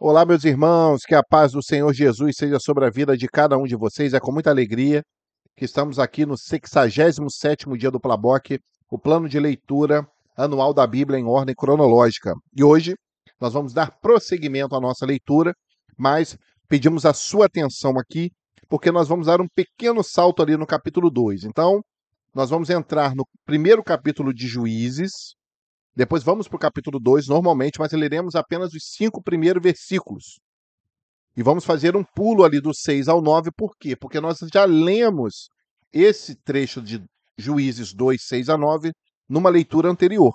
Olá, meus irmãos, que a paz do Senhor Jesus seja sobre a vida de cada um de vocês. É com muita alegria que estamos aqui no 67º dia do Plaboc, o plano de leitura anual da Bíblia em ordem cronológica. E hoje nós vamos dar prosseguimento à nossa leitura, mas pedimos a sua atenção aqui, porque nós vamos dar um pequeno salto ali no capítulo 2. Então, nós vamos entrar no primeiro capítulo de Juízes. Depois vamos para o capítulo 2, normalmente, mas leremos apenas os 5 primeiros versículos. E vamos fazer um pulo ali do 6 ao 9, por quê? Porque nós já lemos esse trecho de Juízes 2, 6 a 9, numa leitura anterior,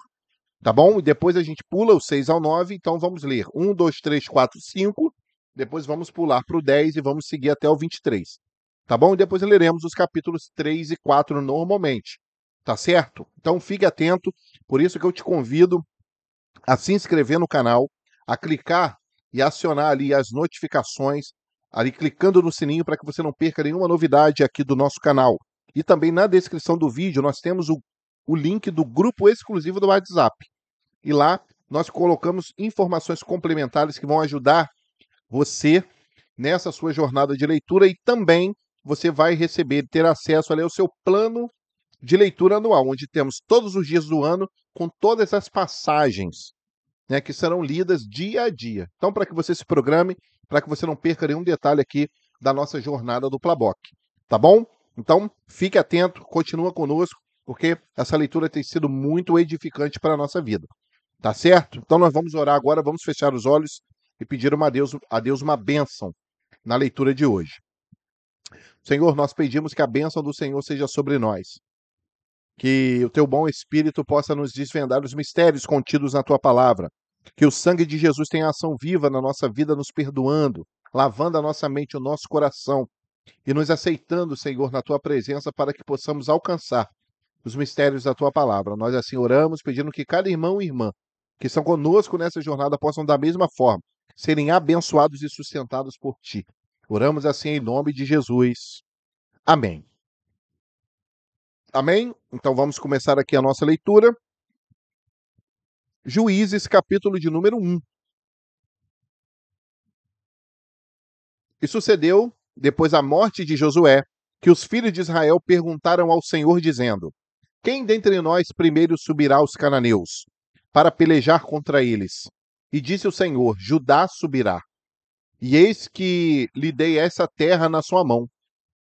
tá bom? E depois a gente pula o 6 ao 9, então vamos ler 1, 2, 3, 4, 5, depois vamos pular para o 10 e vamos seguir até o 23, tá bom? E depois leremos os capítulos 3 e 4 normalmente, tá certo? Então fique atento, por isso que eu te convido a se inscrever no canal, a clicar e acionar ali as notificações, ali clicando no sininho para que você não perca nenhuma novidade aqui do nosso canal. E também na descrição do vídeo nós temos o link do grupo exclusivo do WhatsApp. E lá nós colocamos informações complementares que vão ajudar você nessa sua jornada de leitura e também você vai receber, ter acesso ali ao seu plano de leitura anual, onde temos todos os dias do ano com todas as passagens, né, que serão lidas dia a dia. Então, para que você se programe, para que você não perca nenhum detalhe aqui da nossa jornada do Plaboc, tá bom? Então, fique atento, continua conosco, porque essa leitura tem sido muito edificante para a nossa vida, tá certo? Então, nós vamos orar agora, vamos fechar os olhos e pedir a Deus uma bênção na leitura de hoje. Senhor, nós pedimos que a bênção do Senhor seja sobre nós, que o teu bom Espírito possa nos desvendar os mistérios contidos na tua palavra, que o sangue de Jesus tenha ação viva na nossa vida, nos perdoando, lavando a nossa mente e o nosso coração e nos aceitando, Senhor, na tua presença para que possamos alcançar os mistérios da tua palavra. Nós assim oramos, pedindo que cada irmão e irmã que estão conosco nessa jornada possam da mesma forma serem abençoados e sustentados por ti. Oramos assim em nome de Jesus. Amém. Amém? Então vamos começar aqui a nossa leitura. Juízes, capítulo de número 1. E sucedeu, depois da morte de Josué, que os filhos de Israel perguntaram ao Senhor, dizendo: Quem dentre nós primeiro subirá aos cananeus, para pelejar contra eles? E disse o Senhor: Judá subirá. E eis que lhe dei essa terra na sua mão.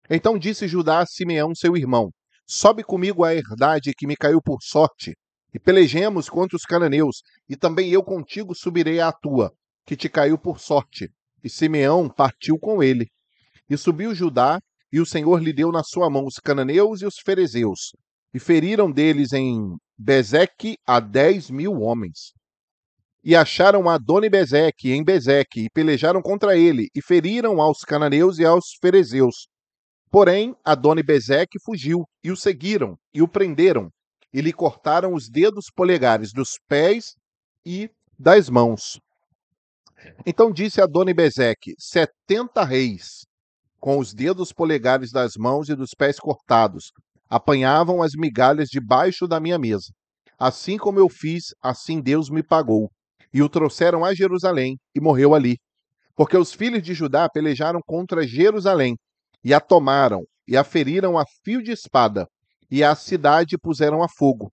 Então disse Judá a Simeão, seu irmão: Sobe comigo a herdade que me caiu por sorte, e pelejemos contra os cananeus, e também eu contigo subirei à tua, que te caiu por sorte. E Simeão partiu com ele. E subiu Judá, e o Senhor lhe deu na sua mão os cananeus e os ferezeus, e feriram deles em Bezeque a 10.000 homens. E acharam Adoni-Bezeque em Bezeque, e pelejaram contra ele, e feriram aos cananeus e aos ferezeus. Porém, Adoni-Bezeque fugiu, e o seguiram, e o prenderam, e lhe cortaram os dedos polegares dos pés e das mãos. Então disse Adoni-Bezeque: 70 reis, com os dedos polegares das mãos e dos pés cortados, apanhavam as migalhas debaixo da minha mesa. Assim como eu fiz, assim Deus me pagou. E o trouxeram a Jerusalém, e morreu ali. Porque os filhos de Judá pelejaram contra Jerusalém, e a tomaram, e a feriram a fio de espada, e a cidade puseram a fogo.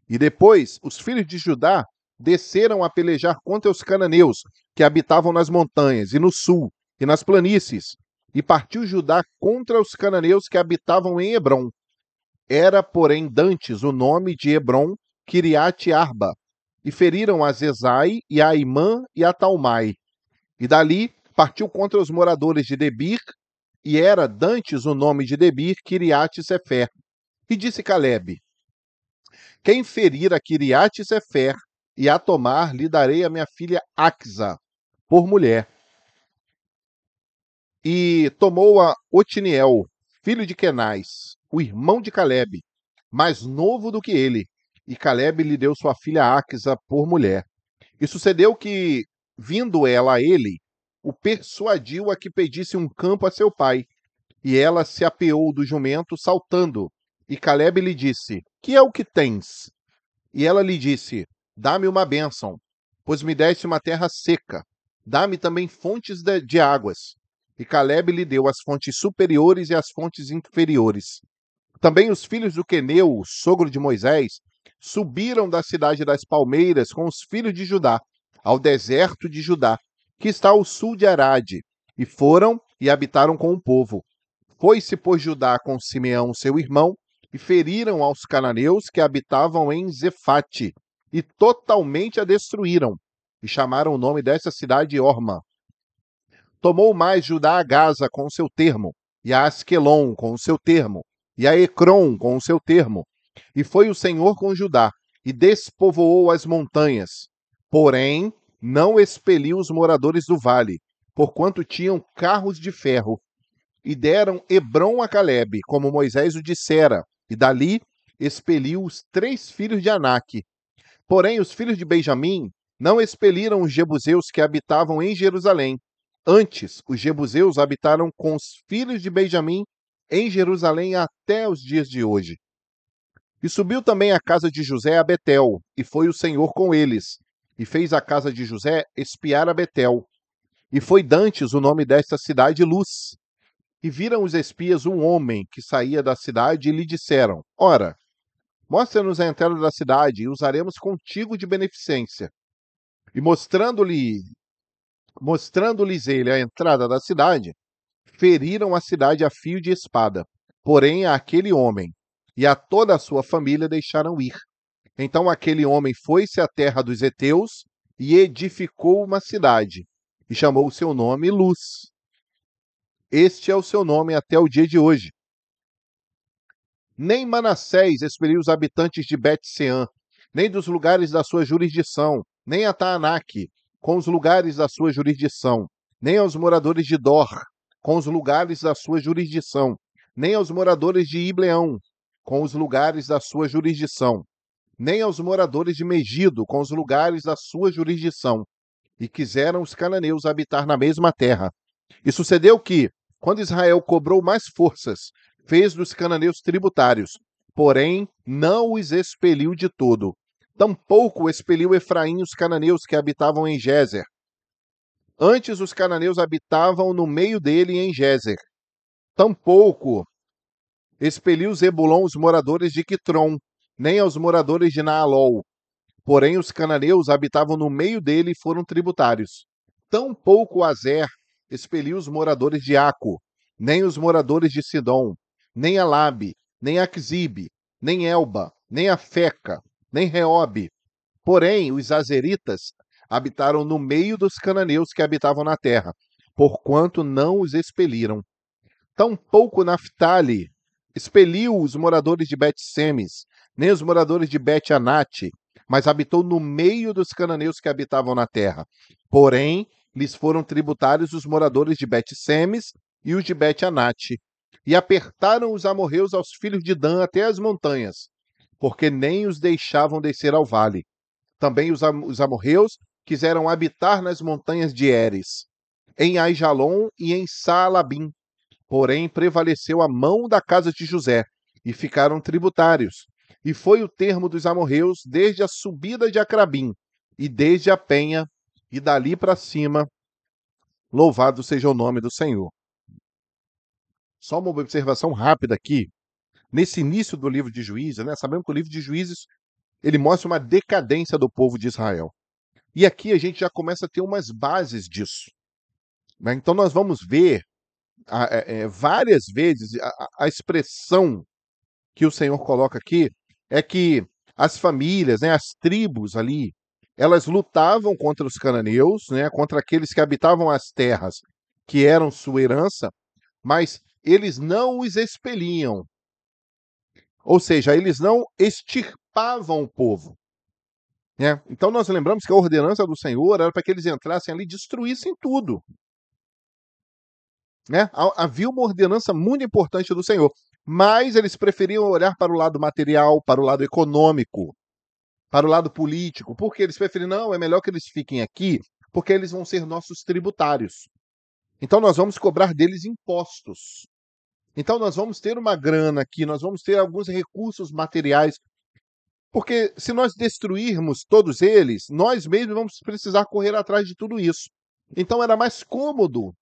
E depois os filhos de Judá desceram a pelejar contra os cananeus, que habitavam nas montanhas, e no sul, e nas planícies. E partiu Judá contra os cananeus que habitavam em Hebrom. Era, porém, dantes o nome de Hebrom, Kiriat-Arba. E feriram a Zezai, e a Aimã, e a Talmai. E dali partiu contra os moradores de Debir, e era dantes o nome de Debir, Kiriat-Sefer. E disse Calebe: Quem ferir a Kiriat-Sefer e a tomar, lhe darei a minha filha Axa por mulher. E tomou a Otiniel, filho de Kenaz, o irmão de Calebe, mais novo do que ele, e Calebe lhe deu sua filha Axa por mulher. E sucedeu que, vindo ela a ele, o persuadiu a que pedisse um campo a seu pai. E ela se apeou do jumento, saltando. E Calebe lhe disse: Que é o que tens? E ela lhe disse: Dá-me uma bênção, pois me deste uma terra seca. Dá-me também fontes de águas. E Calebe lhe deu as fontes superiores e as fontes inferiores. Também os filhos do Queneu, sogro de Moisés, subiram da cidade das palmeiras com os filhos de Judá, ao deserto de Judá, que está ao sul de Arade, e foram e habitaram com o povo. Foi-se, pois, Judá com Simeão, seu irmão, e feriram aos cananeus que habitavam em Zefate, e totalmente a destruíram, e chamaram o nome dessa cidade Orma. Tomou mais Judá a Gaza com o seu termo, e a Asquelon com o seu termo, e a Ecrom com o seu termo. E foi o Senhor com Judá, e despovoou as montanhas. Porém, não expeliu os moradores do vale, porquanto tinham carros de ferro. E deram Hebrom a Calebe, como Moisés o dissera, e dali expeliu os 3 filhos de Aнаque. Porém, os filhos de Benjamim não expeliram os jebuseus que habitavam em Jerusalém. Antes, os jebuseus habitaram com os filhos de Benjamim em Jerusalém até os dias de hoje. E subiu também a casa de José a Betel, e foi o Senhor com eles, e fez a casa de José espiar a Betel. E foi dantes o nome desta cidade Luz. E viram os espias um homem que saía da cidade e lhe disseram: Ora, mostra-nos a entrada da cidade e usaremos contigo de beneficência. E mostrando-lhes ele a entrada da cidade, feriram a cidade a fio de espada. Porém, a aquele homem e a toda a sua família deixaram ir. Então aquele homem foi-se à terra dos heteus e edificou uma cidade, e chamou o seu nome Luz. Este é o seu nome até o dia de hoje. Nem Manassés expeliu os habitantes de Bet-Seã, nem dos lugares da sua jurisdição, nem a Taanaque, com os lugares da sua jurisdição, nem aos moradores de Dor, com os lugares da sua jurisdição, nem aos moradores de Ibleão, com os lugares da sua jurisdição, nem aos moradores de Megido, com os lugares da sua jurisdição. E quiseram os cananeus habitar na mesma terra. E sucedeu que, quando Israel cobrou mais forças, fez dos cananeus tributários, porém não os expeliu de todo. Tampouco expeliu Efraim os cananeus que habitavam em Gézer. Antes os cananeus habitavam no meio dele em Gézer. Tampouco expeliu Zebulon os moradores de Quitrom, nem aos moradores de Naalol. Porém os cananeus habitavam no meio dele e foram tributários. Tampouco Azer expeliu os moradores de Aco, nem os moradores de Sidom, nem Alabe, nem Aquzibe, nem Elba, nem Afeca, nem Reobe. Porém, os azeritas habitaram no meio dos cananeus que habitavam na terra, porquanto não os expeliram. Tampouco Naphtali expeliu os moradores de Bet-Semes, nem os moradores de Bet-Anate, mas habitou no meio dos cananeus que habitavam na terra. Porém, lhes foram tributários os moradores de Bet-Semes e os de Bet-Anate, e apertaram os amorreus aos filhos de Dan até as montanhas, porque nem os deixavam descer ao vale. Também os amorreus quiseram habitar nas montanhas de Eres, em Aijalon e em Saalabim. Porém, prevaleceu a mão da casa de José, e ficaram tributários. E foi o termo dos amorreus desde a subida de Acrabim, e desde a penha, e dali para cima, louvado seja o nome do Senhor. Só uma observação rápida aqui. Nesse início do livro de Juízes, sabemos que o livro de Juízes ele mostra uma decadência do povo de Israel. E aqui a gente já começa a ter umas bases disso. Então nós vamos ver várias vezes a expressão que o Senhor coloca aqui é que as famílias, as tribos ali, elas lutavam contra os cananeus, contra aqueles que habitavam as terras que eram sua herança, mas eles não os expeliam. Ou seja, eles não extirpavam o povo. Então nós lembramos que a ordenança do Senhor era para que eles entrassem ali e destruíssem tudo. Havia uma ordenança muito importante do Senhor, mas eles preferiam olhar para o lado material, para o lado econômico, para o lado político, porque eles preferiam, não, é melhor que eles fiquem aqui, porque eles vão ser nossos tributários. Então nós vamos cobrar deles impostos. Então nós vamos ter uma grana aqui, nós vamos ter alguns recursos materiais, porque se nós destruirmos todos eles, nós mesmos vamos precisar correr atrás de tudo isso. Então era mais cômodo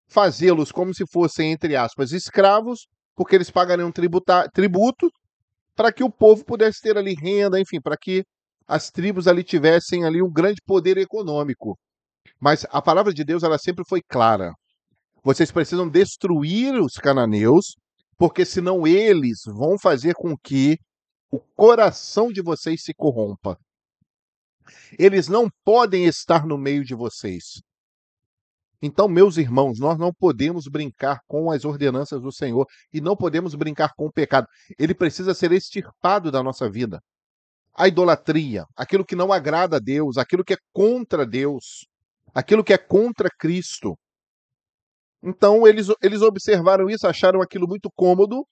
fazê-los como se fossem, entre aspas, escravos, porque eles pagariam tributo para que o povo pudesse ter ali renda, enfim, para que as tribos ali tivessem ali um grande poder econômico. Mas a palavra de Deus, ela sempre foi clara. Vocês precisam destruir os cananeus, porque senão eles vão fazer com que o coração de vocês se corrompa. Eles não podem estar no meio de vocês. Então, meus irmãos, nós não podemos brincar com as ordenanças do Senhor e não podemos brincar com o pecado. Ele precisa ser extirpado da nossa vida. A idolatria, aquilo que não agrada a Deus, aquilo que é contra Deus, aquilo que é contra Cristo. Então, eles observaram isso, acharam aquilo muito cômodo.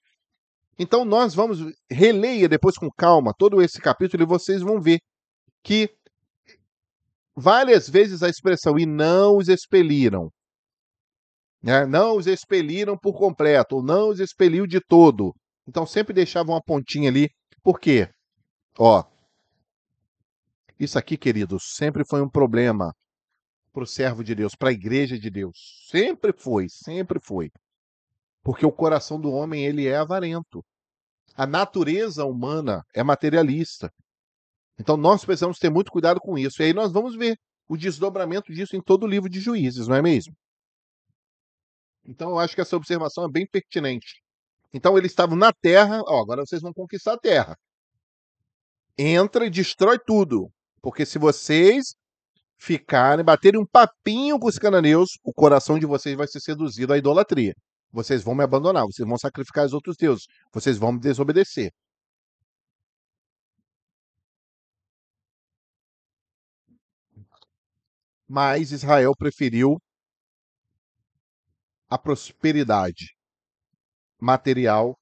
Então, nós vamos, releia depois com calma todo esse capítulo e vocês vão ver que várias vezes a expressão "e não os expeliram", né? Não os expeliram por completo, ou não os expeliu de todo. Então, sempre deixavam uma pontinha ali. Por quê? Ó, isso aqui, queridos, sempre foi um problema para o servo de Deus, para a igreja de Deus. Sempre foi, sempre foi. Porque o coração do homem, ele é avarento. A natureza humana é materialista. Então nós precisamos ter muito cuidado com isso. E aí nós vamos ver o desdobramento disso em todo o livro de Juízes, não é mesmo? Então eu acho que essa observação é bem pertinente. Então eles estavam na terra, ó, agora vocês vão conquistar a terra. Entra e destrói tudo. Porque se vocês ficarem, baterem um papinho com os cananeus, o coração de vocês vai ser seduzido à idolatria. Vocês vão me abandonar, vocês vão sacrificar os outros deuses, vocês vão me desobedecer. Mas Israel preferiu a prosperidade material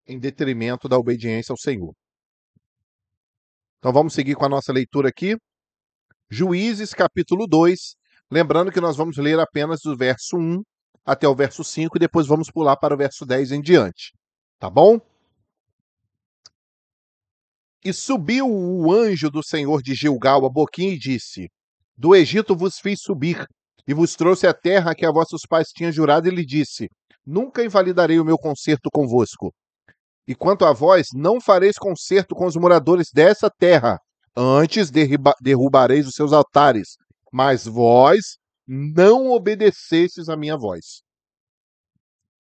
em detrimento da obediência ao Senhor. Então vamos seguir com a nossa leitura aqui. Juízes, capítulo 2. Lembrando que nós vamos ler apenas do verso 1 até o verso 5 e depois vamos pular para o verso 10 em diante. Tá bom? E subiu o anjo do Senhor de Gilgal a Boquim e disse: Do Egito vos fiz subir, e vos trouxe a terra que a vossos pais tinham jurado, e lhe disse: Nunca invalidarei o meu concerto convosco. E quanto a vós, não fareis concerto com os moradores dessa terra, antes derrubareis os seus altares, mas vós não obedecestes a minha voz.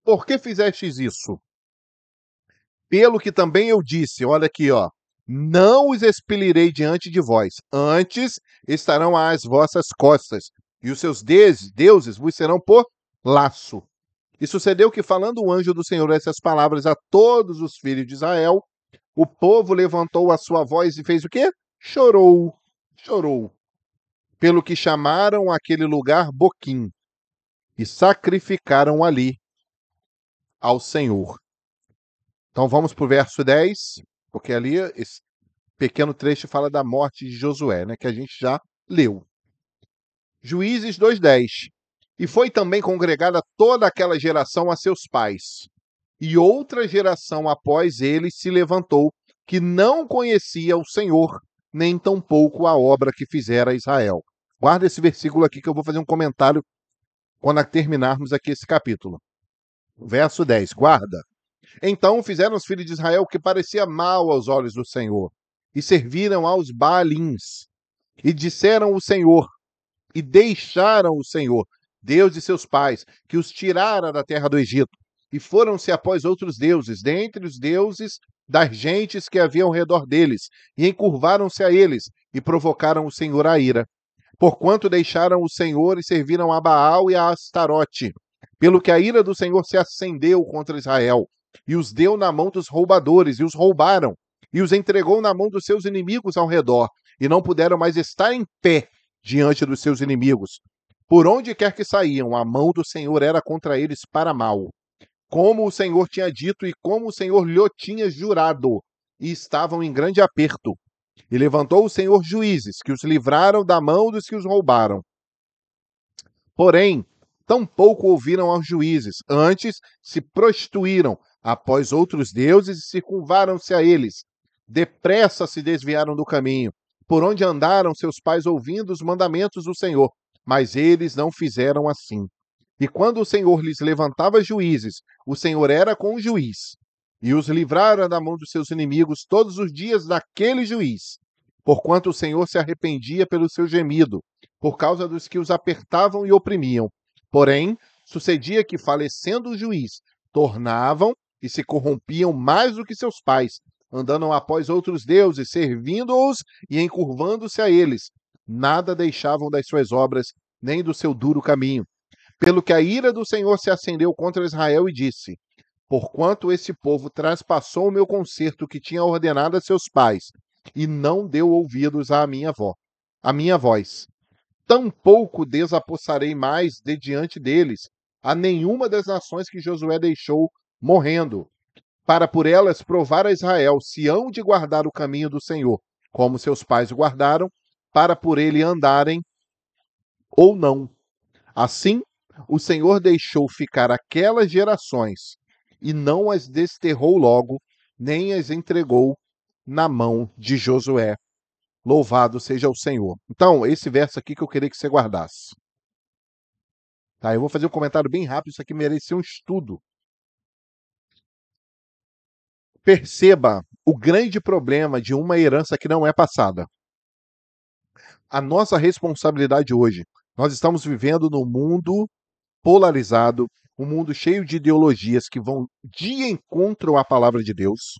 Por que fizestes isso? Pelo que também eu disse, olha aqui, ó, não os expelirei diante de vós, antes estarão às vossas costas, e os seus deuses vos serão por laço. E sucedeu que, falando o anjo do Senhor essas palavras a todos os filhos de Israel, o povo levantou a sua voz e fez o quê? Chorou, chorou. Pelo que chamaram aquele lugar Boquim, e sacrificaram ali ao Senhor. Então vamos para o verso 10, porque ali esse pequeno trecho fala da morte de Josué, né, que a gente já leu. Juízes 2:10. E foi também congregada toda aquela geração a seus pais. E outra geração após eles se levantou, que não conhecia o Senhor, nem tampouco a obra que fizera Israel. Guarda esse versículo aqui que eu vou fazer um comentário quando terminarmos aqui esse capítulo. Verso 10, guarda. Então fizeram os filhos de Israel o que parecia mal aos olhos do Senhor, e serviram aos Baalins, e disseram o Senhor, e deixaram o Senhor, Deus de seus pais, que os tirara da terra do Egito, e foram-se após outros deuses, dentre os deuses das gentes que haviam ao redor deles, e encurvaram-se a eles, e provocaram o Senhor a ira. Porquanto deixaram o Senhor e serviram a Baal e a Astarote, pelo que a ira do Senhor se acendeu contra Israel, e os deu na mão dos roubadores, e os roubaram, e os entregou na mão dos seus inimigos ao redor, e não puderam mais estar em pé diante dos seus inimigos. Por onde quer que saíam, a mão do Senhor era contra eles para mal, como o Senhor tinha dito e como o Senhor lhe tinha jurado, e estavam em grande aperto. E levantou o Senhor juízes, que os livraram da mão dos que os roubaram. Porém, tampouco ouviram aos juízes, antes se prostituíram após outros deuses e circunvaram-se a eles. Depressa se desviaram do caminho, por onde andaram seus pais ouvindo os mandamentos do Senhor, Mas eles não fizeram assim. E quando o Senhor lhes levantava juízes, o Senhor era com o juiz, e os livrara da mão dos seus inimigos todos os dias daquele juiz, porquanto o Senhor se arrependia pelo seu gemido, por causa dos que os apertavam e oprimiam. Porém, sucedia que, falecendo o juiz, tornavam e se corrompiam mais do que seus pais, andando após outros deuses, servindo-os e encurvando-se a eles. Nada deixavam das suas obras, nem do seu duro caminho. Pelo que a ira do Senhor se acendeu contra Israel e disse: porquanto esse povo traspassou o meu concerto que tinha ordenado a seus pais, e não deu ouvidos à minha voz, tampouco desapossarei mais de diante deles a nenhuma das nações que Josué deixou morrendo, para por elas provar a Israel se hão de guardar o caminho do Senhor, como seus pais o guardaram, para por ele andarem ou não. Assim, o Senhor deixou ficar aquelas gerações e não as desterrou logo, nem as entregou na mão de Josué. Louvado seja o Senhor. Então, esse verso aqui que eu queria que você guardasse. Tá, eu vou fazer um comentário bem rápido, isso aqui merece um estudo. Perceba o grande problema de uma herança que não é passada. A nossa responsabilidade hoje, nós estamos vivendo num mundo polarizado, um mundo cheio de ideologias que vão de encontro à palavra de Deus,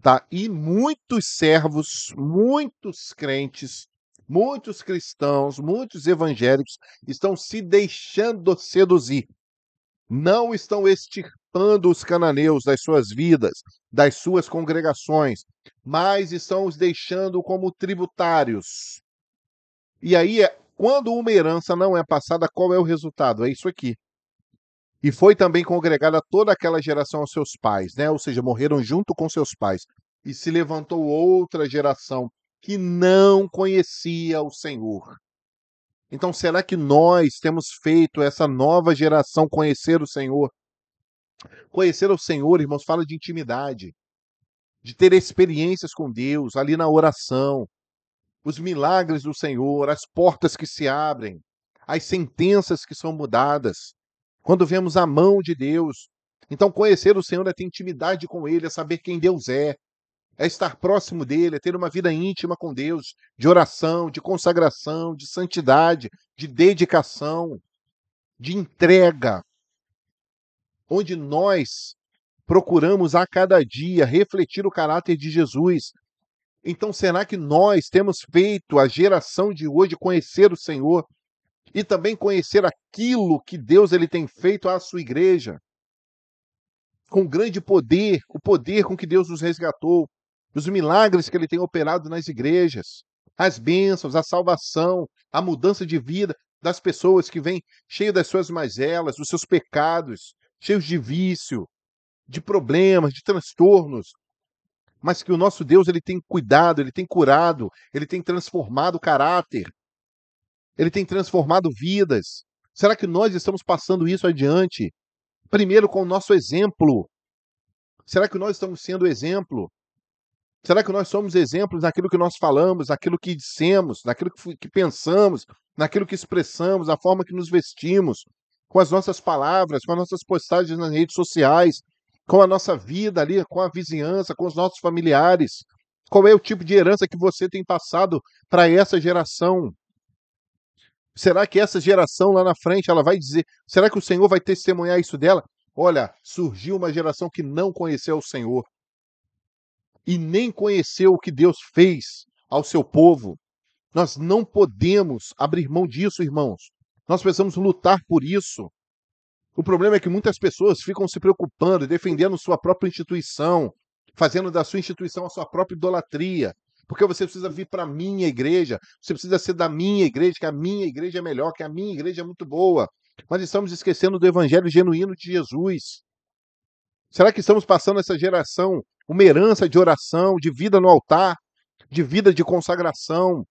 tá? E muitos servos, muitos crentes, muitos cristãos, muitos evangélicos estão se deixando seduzir. Não estão extirpando os cananeus das suas vidas, das suas congregações, mas estão os deixando como tributários. E aí, quando uma herança não é passada, qual é o resultado? É isso aqui. E foi também congregada toda aquela geração aos seus pais, né? Ou seja, morreram junto com seus pais. E se levantou outra geração que não conhecia o Senhor. Então, será que nós temos feito essa nova geração conhecer o Senhor? Conhecer o Senhor, irmãos, fala de intimidade, de ter experiências com Deus, ali na oração, os milagres do Senhor, as portas que se abrem, as sentenças que são mudadas, quando vemos a mão de Deus. Então, conhecer o Senhor é ter intimidade com Ele, é saber quem Deus é estar próximo dEle, é ter uma vida íntima com Deus, de oração, de consagração, de santidade, de dedicação, de entrega, onde nós procuramos a cada dia refletir o caráter de Jesus. Então, será que nós temos feito a geração de hoje conhecer o Senhor e também conhecer aquilo que Deus ele tem feito à sua igreja? Com grande poder, o poder com que Deus nos resgatou, os milagres que ele tem operado nas igrejas, as bênçãos, a salvação, a mudança de vida das pessoas que vêm cheio das suas mazelas, dos seus pecados, cheios de vício, de problemas, de transtornos, mas que o nosso Deus ele tem cuidado, ele tem curado, ele tem transformado o caráter, ele tem transformado vidas. Será que nós estamos passando isso adiante? Primeiro com o nosso exemplo. Será que nós estamos sendo exemplo? Será que nós somos exemplos naquilo que nós falamos, naquilo que dissemos, naquilo que pensamos, naquilo que expressamos, na forma que nos vestimos, com as nossas palavras, com as nossas postagens nas redes sociais, com a nossa vida ali, com a vizinhança, com os nossos familiares? Qual é o tipo de herança que você tem passado para essa geração? Será que essa geração lá na frente, ela vai dizer, será que o Senhor vai testemunhar isso dela? Olha, surgiu uma geração que não conheceu o Senhor e nem conheceu o que Deus fez ao seu povo. Nós não podemos abrir mão disso, irmãos. Nós precisamos lutar por isso. O problema é que muitas pessoas ficam se preocupando, defendendo sua própria instituição, fazendo da sua instituição a sua própria idolatria. Porque você precisa vir para a minha igreja, você precisa ser da minha igreja, que a minha igreja é melhor, que a minha igreja é muito boa. Mas estamos esquecendo do evangelho genuíno de Jesus. Será que estamos passando essa geração uma herança de oração, de vida no altar, de vida de consagração,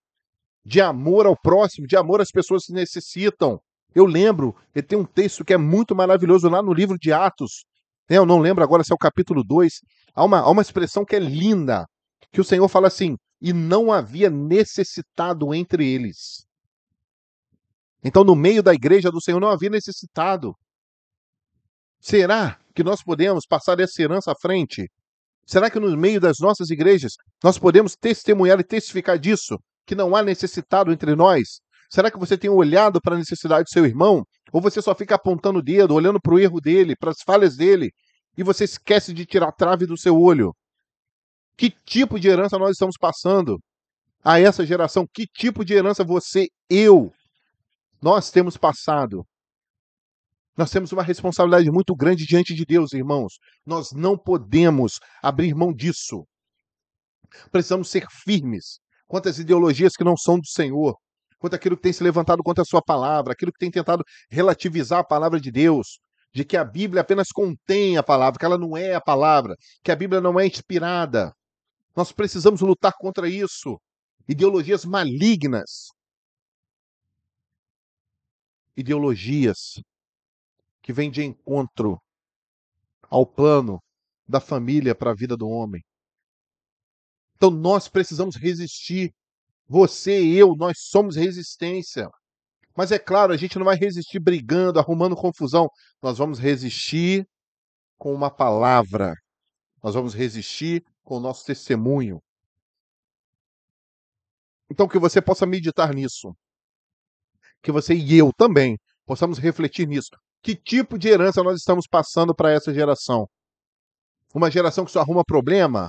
de amor ao próximo, de amor às pessoas que necessitam? Eu lembro, tem um texto que é muito maravilhoso lá no livro de Atos, né? Eu não lembro agora se é o capítulo 2, há uma expressão que é linda, que o Senhor fala assim, e não havia necessitado entre eles. Então, no meio da igreja do Senhor não havia necessitado. Será que nós podemos passar essa herança à frente? Será que no meio das nossas igrejas nós podemos testemunhar e testificar disso? Que não há necessitado entre nós? Será que você tem olhado para a necessidade do seu irmão? Ou você só fica apontando o dedo, olhando para o erro dele, para as falhas dele, e você esquece de tirar a trave do seu olho? Que tipo de herança nós estamos passando a essa geração? Que tipo de herança nós temos passado? Nós temos uma responsabilidade muito grande diante de Deus, irmãos. Nós não podemos abrir mão disso. Precisamos ser firmes quanto às ideologias que não são do Senhor, quanto àquilo que tem se levantado contra a sua palavra, aquilo que tem tentado relativizar a palavra de Deus, de que a Bíblia apenas contém a palavra, que ela não é a palavra, que a Bíblia não é inspirada. Nós precisamos lutar contra isso. Ideologias malignas. Ideologias que vêm de encontro ao plano da família para a vida do homem. Então nós precisamos resistir. Você e eu, nós somos resistência. Mas é claro, a gente não vai resistir brigando, arrumando confusão. Nós vamos resistir com uma palavra. Nós vamos resistir com o nosso testemunho. Então que você possa meditar nisso. Que você e eu também possamos refletir nisso. Que tipo de herança nós estamos passando para essa geração? Uma geração que só arruma problema?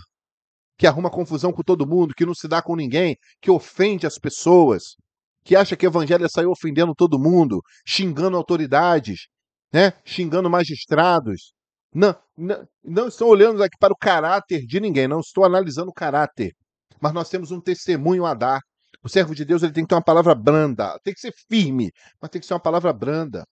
Que arruma confusão com todo mundo, que não se dá com ninguém, que ofende as pessoas, que acha que o evangelho saiu ofendendo todo mundo, xingando autoridades, né? Xingando magistrados. Não estou olhando aqui para o caráter de ninguém, não estou analisando o caráter, mas nós temos um testemunho a dar. O servo de Deus ele tem que ter uma palavra branda, tem que ser firme, mas tem que ser uma palavra branda.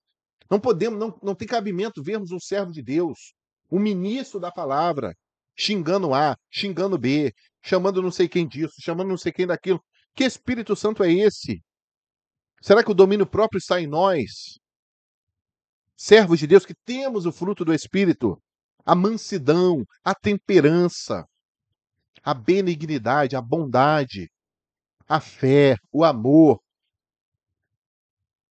Não podemos, não tem cabimento vermos um servo de Deus, um ministro da palavra, xingando A, xingando B, chamando não sei quem disso, chamando não sei quem daquilo. Que Espírito Santo é esse? Será que o domínio próprio está em nós? Servos de Deus que temos o fruto do Espírito, a mansidão, a temperança, a benignidade, a bondade, a fé, o amor.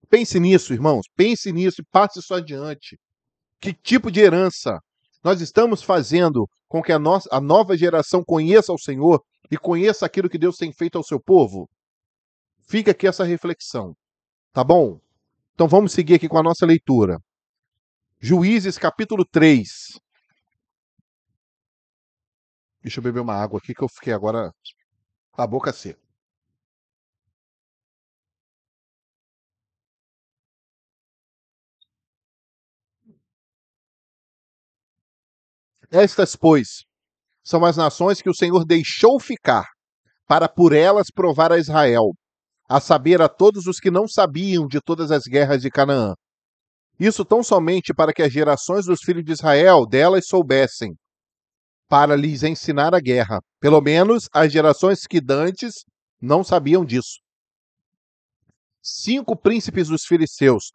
Pense nisso, irmãos, pense nisso e passe isso adiante. Que tipo de herança nós estamos fazendo com que a nova geração conheça o Senhor e conheça aquilo que Deus tem feito ao seu povo? Fica aqui essa reflexão, tá bom? Então vamos seguir aqui com a nossa leitura. Juízes capítulo 3. Deixa eu beber uma água aqui que eu fiquei agora com a boca seca. Estas, pois, são as nações que o Senhor deixou ficar, para por elas provar a Israel, a saber, a todos os que não sabiam de todas as guerras de Canaã. Isso tão somente para que as gerações dos filhos de Israel delas soubessem, para lhes ensinar a guerra. Pelo menos as gerações que dantes não sabiam disso. 5 príncipes dos filisteus,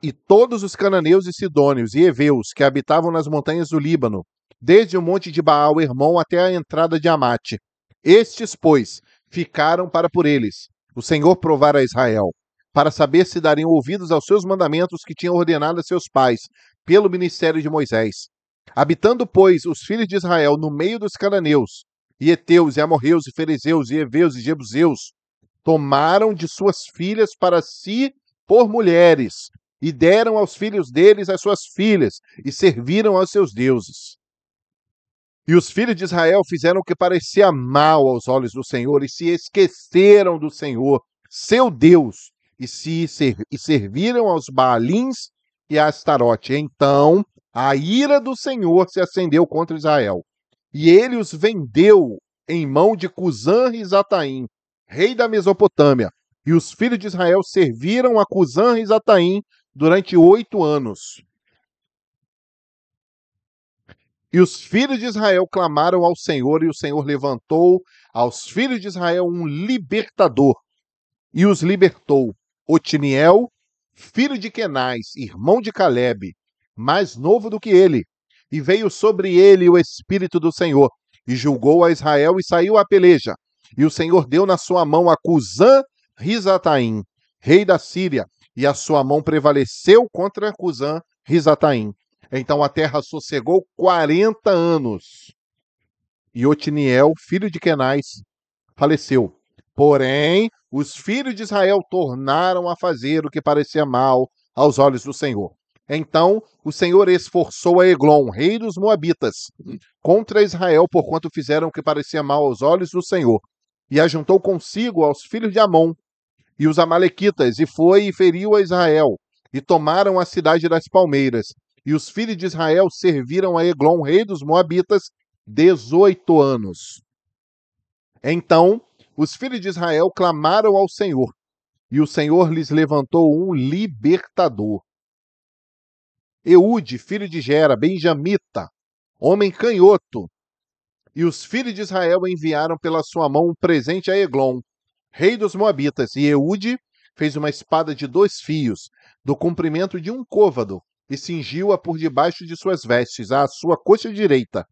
e todos os cananeus e sidônios e heveus que habitavam nas montanhas do Líbano, desde o monte de Baal Hermon até a entrada de Amate. Estes, pois, ficaram para por eles o Senhor provar a Israel, para saber se dariam ouvidos aos seus mandamentos que tinha ordenado a seus pais, pelo ministério de Moisés. Habitando, pois, os filhos de Israel no meio dos cananeus, e heteus, e amorreus, e ferezeus, e heveus, e jebuseus, tomaram de suas filhas para si por mulheres, e deram aos filhos deles as suas filhas, e serviram aos seus deuses. E os filhos de Israel fizeram o que parecia mal aos olhos do Senhor, e se esqueceram do Senhor, seu Deus, e serviram aos Baalins e a Astarote. Então a ira do Senhor se acendeu contra Israel, e ele os vendeu em mão de Cusã-Risataim, rei da Mesopotâmia. E os filhos de Israel serviram a Cusã-Risataim durante 8 anos. E os filhos de Israel clamaram ao Senhor, e o Senhor levantou aos filhos de Israel um libertador, e os libertou, Otiniel, filho de Kenaz, irmão de Calebe, mais novo do que ele. E veio sobre ele o Espírito do Senhor, e julgou a Israel, e saiu à peleja. E o Senhor deu na sua mão a Cusã-Risataim, rei da Síria, e a sua mão prevaleceu contra Cusã Risataim. Então a terra sossegou 40 anos. E Otiniel, filho de Kenaz, faleceu. Porém, os filhos de Israel tornaram a fazer o que parecia mal aos olhos do Senhor. Então o Senhor esforçou a Eglon, rei dos Moabitas, contra Israel, porquanto fizeram o que parecia mal aos olhos do Senhor. E ajuntou consigo aos filhos de Amon e os amalequitas, e foi e feriu a Israel, e tomaram a cidade das palmeiras. E os filhos de Israel serviram a Eglon, rei dos Moabitas, 18 anos. Então os filhos de Israel clamaram ao Senhor, e o Senhor lhes levantou um libertador. Eude, filho de Gera, benjamita, homem canhoto. E os filhos de Israel enviaram pela sua mão um presente a Eglon, rei dos Moabitas. E Eude fez uma espada de 2 fios, do comprimento de 1 côvado, e cingiu-a por debaixo de suas vestes, à sua coxa direita.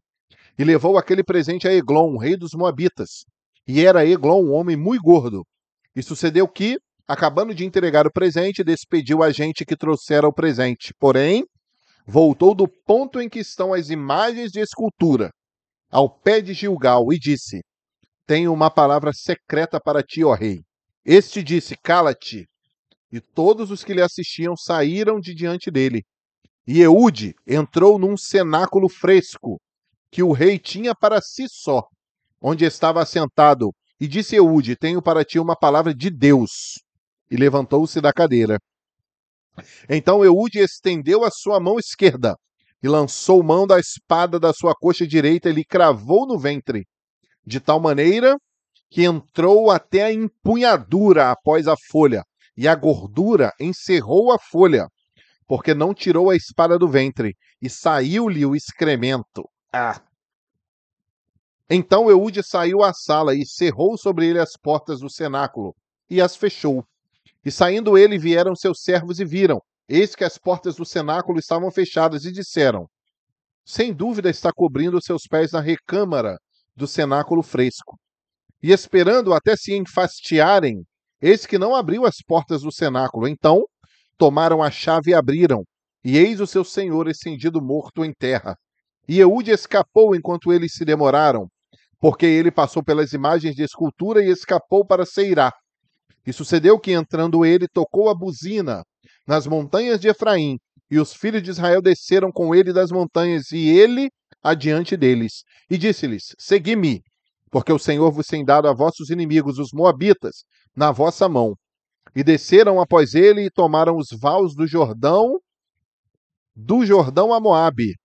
E levou aquele presente a Eglon, rei dos Moabitas. E era Eglon um homem muito gordo. E sucedeu que, acabando de entregar o presente, despediu a gente que trouxera o presente. Porém, voltou do ponto em que estão as imagens de escultura, ao pé de Gilgal, e disse: Tenho uma palavra secreta para ti, ó rei. Este disse: Cala-te. E todos os que lhe assistiam saíram de diante dele. E Eude entrou num cenáculo fresco, que o rei tinha para si só, onde estava assentado, e disse Eude: Tenho para ti uma palavra de Deus. E levantou-se da cadeira. Então Eude estendeu a sua mão esquerda, e lançou mão da espada da sua coxa direita, e lhe cravou no ventre, de tal maneira que entrou até a empunhadura após a folha, e a gordura encerrou a folha, porque não tirou a espada do ventre, e saiu-lhe o excremento. Então Eude saiu à sala e cerrou sobre ele as portas do cenáculo, e as fechou. E saindo ele, vieram seus servos e viram, eis que as portas do cenáculo estavam fechadas, e disseram: Sem dúvida está cobrindo seus pés na recâmara do cenáculo fresco. E esperando até se enfastiarem, eis que não abriu as portas do cenáculo. Então tomaram a chave e abriram, e eis o seu senhor estendido morto em terra. E Eude escapou enquanto eles se demoraram, porque ele passou pelas imagens de escultura e escapou para Seirá. E sucedeu que, entrando ele, tocou a buzina nas montanhas de Efraim, e os filhos de Israel desceram com ele das montanhas, e ele adiante deles. E disse-lhes: Segui-me, porque o Senhor vos tem dado a vossos inimigos, os moabitas, na vossa mão. E desceram após ele e tomaram os vales do Jordão a Moabe,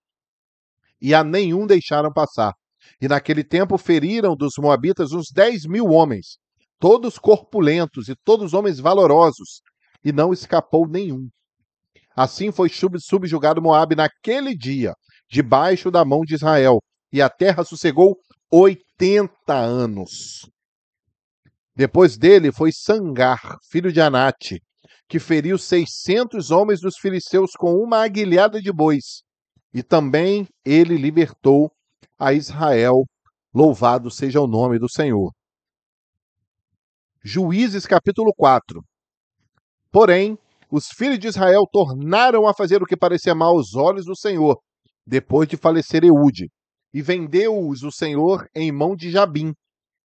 e a nenhum deixaram passar. E naquele tempo feriram dos moabitas uns 10.000 homens, todos corpulentos e todos homens valorosos, e não escapou nenhum. Assim foi subjugado Moabe naquele dia, debaixo da mão de Israel, e a terra sossegou 80 anos. Depois dele foi Sangar, filho de Anate, que feriu 600 homens dos filisteus com uma aguilhada de bois, e também ele libertou a Israel. Louvado seja o nome do Senhor. Juízes capítulo 4. Porém, os filhos de Israel tornaram a fazer o que parecia mal aos olhos do Senhor, depois de falecer Eude, e vendeu-os o Senhor em mão de Jabim,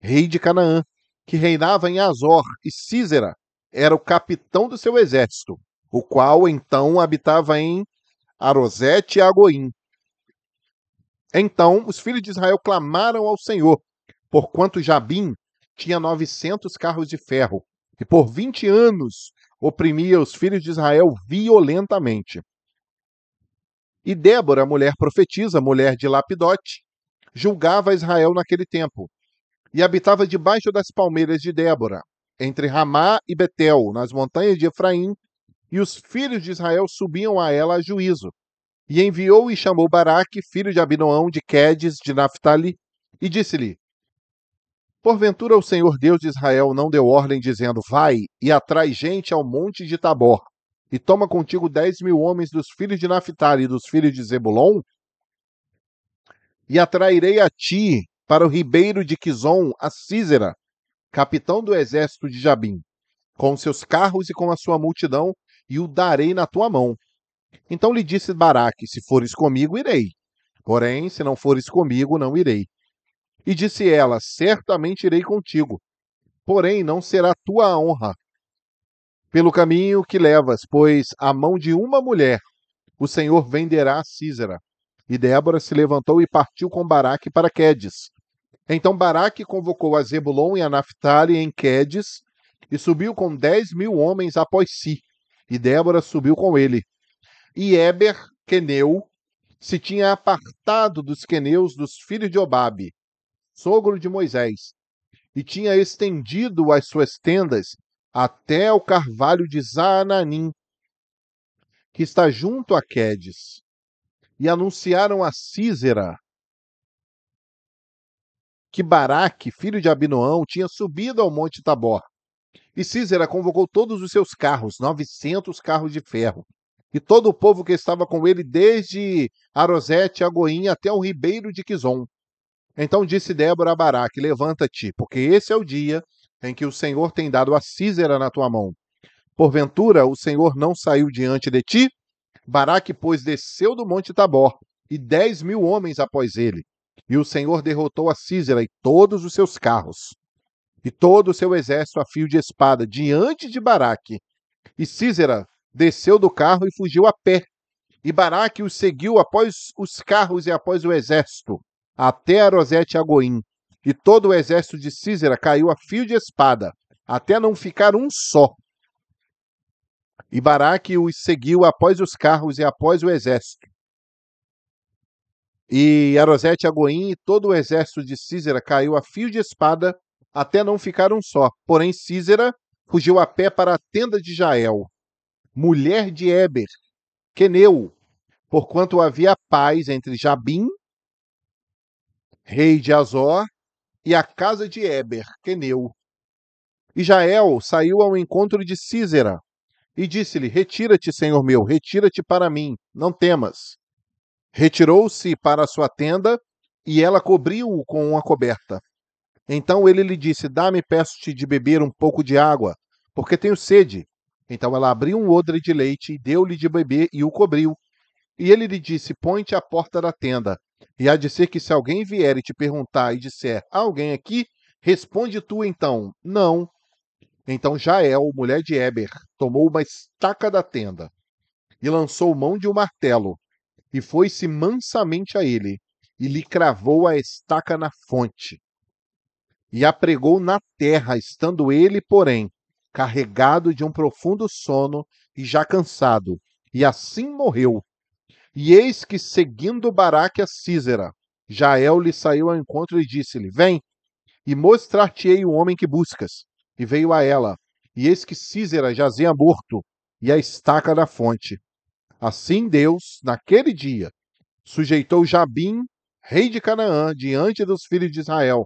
rei de Canaã, que reinava em Azor, e Sísera era o capitão do seu exército, o qual então habitava em Arosete e Agoim. Então os filhos de Israel clamaram ao Senhor, porquanto Jabim tinha 900 carros de ferro, e por 20 anos oprimia os filhos de Israel violentamente. E Débora, mulher profetisa, mulher de Lapidote, julgava Israel naquele tempo, e habitava debaixo das palmeiras de Débora, entre Ramá e Betel, nas montanhas de Efraim, e os filhos de Israel subiam a ela a juízo. E enviou e chamou Baraque, filho de Abinoão, de Quedes, de Naphtali, e disse-lhe: Porventura o Senhor Deus de Israel não deu ordem, dizendo: Vai e atrai gente ao monte de Tabor, e toma contigo 10.000 homens dos filhos de Naphtali e dos filhos de Zebulon? E atrairei a ti, para o ribeiro de Quizon, a Sísera, capitão do exército de Jabim, com seus carros e com a sua multidão, e o darei na tua mão. Então lhe disse Baraque: se fores comigo, irei. Porém, se não fores comigo, não irei. E disse ela: certamente irei contigo. Porém, não será tua honra pelo caminho que levas, pois a mão de uma mulher o Senhor venderá a Sísera. E Débora se levantou e partiu com Baraque para Quedes. Então Baraque convocou a Zebulon e a Naphtali em Quedes e subiu com 10.000 homens após si. E Débora subiu com ele. E Éber, queneu, se tinha apartado dos queneus dos filhos de Obabe, sogro de Moisés, e tinha estendido as suas tendas até o carvalho de Zaananim, que está junto a Quedes. E anunciaram a Sísera que Baraque, filho de Abinoão, tinha subido ao monte Tabor. E Sísera convocou todos os seus carros, 900 carros de ferro, e todo o povo que estava com ele, desde Arosete a Goim até o ribeiro de Quizon. Então disse Débora a Baraque: levanta-te, porque esse é o dia em que o Senhor tem dado a Sísera na tua mão. Porventura o Senhor não saiu diante de ti? Baraque, pois, desceu do monte Tabor, e 10.000 homens após ele. E o Senhor derrotou a Sísera e todos os seus carros, e todo o seu exército a fio de espada, diante de Baraque. E Sísera desceu do carro e fugiu a pé. E Baraque os seguiu após os carros e após o exército, até Arosete e Agoim. E todo o exército de Sísera caiu a fio de espada, até não ficar um só. E Baraque os seguiu após os carros e após o exército. E Arosete e Agoim e todo o exército de Sísera caiu a fio de espada, até não ficar um só. Porém Sísera fugiu a pé para a tenda de Jael, mulher de Éber, queneu, porquanto havia paz entre Jabim, rei de Azor, e a casa de Éber, queneu. E Jael saiu ao encontro de Sísera, e disse-lhe: retira-te, senhor meu, retira-te para mim, não temas. Retirou-se para a sua tenda, e ela cobriu-o com uma coberta. Então ele lhe disse: dá-me, peço-te, de beber um pouco de água, porque tenho sede. Então ela abriu um odre de leite, e deu-lhe de beber, e o cobriu. E ele lhe disse: põe-te à porta da tenda, e há de ser que se alguém vier e te perguntar e disser: há alguém aqui? Responde tu então: não. Então Jael, mulher de Éber, tomou uma estaca da tenda, e lançou mão de um martelo, e foi-se mansamente a ele, e lhe cravou a estaca na fonte, e a pregou na terra, estando ele, porém, carregado de um profundo sono e já cansado, e assim morreu. E eis que, seguindo Baraque a Sísera, Jael lhe saiu ao encontro e disse-lhe: vem, e mostrar-te-ei o homem que buscas. E veio a ela, e eis que Sísera jazia morto, e a estaca da fonte. Assim Deus, naquele dia, sujeitou Jabim, rei de Canaã, diante dos filhos de Israel,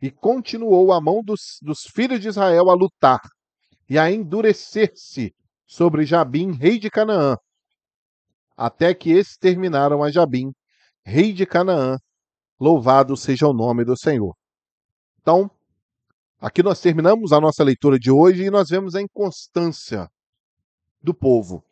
e continuou a mão dos filhos de Israel a lutar, e a endurecer-se sobre Jabim, rei de Canaã, até que exterminaram a Jabim, rei de Canaã. Louvado seja o nome do Senhor. Então, aqui nós terminamos a nossa leitura de hoje e nós vemos a inconstância do povo.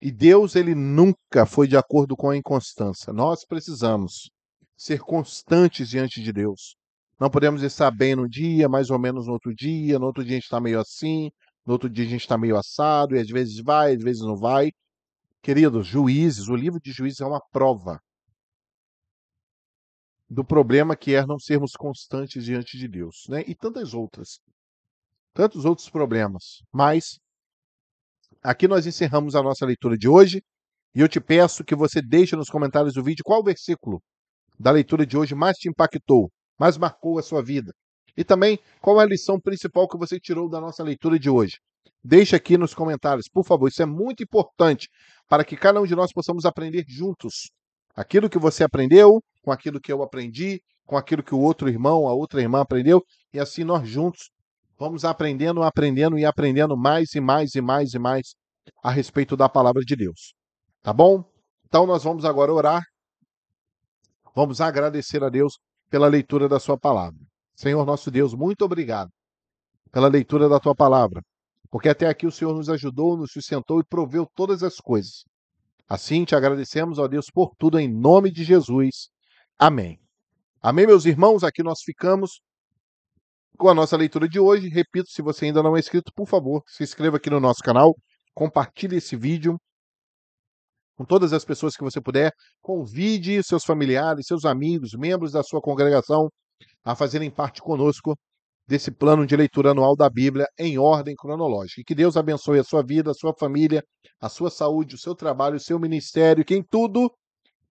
E Deus, ele nunca foi de acordo com a inconstância. Nós precisamos ser constantes diante de Deus. Não podemos estar bem num dia, mais ou menos no outro dia, no outro dia a gente está meio assim, no outro dia a gente está meio assado, e às vezes vai, às vezes não vai. Queridos, Juízes, o livro de Juízes é uma prova do problema que é não sermos constantes diante de Deus, né? E tantos outros problemas. Mas aqui nós encerramos a nossa leitura de hoje, e eu te peço que você deixe nos comentários do vídeo qual versículo da leitura de hoje mais te impactou, mais marcou a sua vida. E também qual é a lição principal que você tirou da nossa leitura de hoje. Deixe aqui nos comentários, por favor, isso é muito importante para que cada um de nós possamos aprender juntos. Aquilo que você aprendeu, com aquilo que eu aprendi, com aquilo que o outro irmão, a outra irmã aprendeu, e assim nós juntos vamos aprendendo e aprendendo mais e mais e mais e mais a respeito da palavra de Deus. Tá bom? Então nós vamos agora orar. Vamos agradecer a Deus pela leitura da sua palavra. Senhor nosso Deus, muito obrigado pela leitura da tua palavra. porque até aqui o Senhor nos ajudou, nos sustentou e proveu todas as coisas. Assim te agradecemos, ó Deus, por tudo, em nome de Jesus. Amém. Amém, meus irmãos? Aqui nós ficamos com a nossa leitura de hoje. Repito, se você ainda não é inscrito, por favor, se inscreva aqui no nosso canal, compartilhe esse vídeo com todas as pessoas que você puder, convide seus familiares, seus amigos, membros da sua congregação a fazerem parte conosco desse plano de leitura anual da Bíblia em ordem cronológica. E que Deus abençoe a sua vida, a sua família, a sua saúde, o seu trabalho, o seu ministério, que em tudo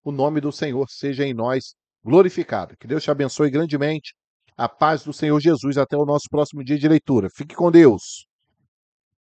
o nome do Senhor seja em nós glorificado. Que Deus te abençoe grandemente. A paz do Senhor Jesus. Até o nosso próximo dia de leitura. Fique com Deus.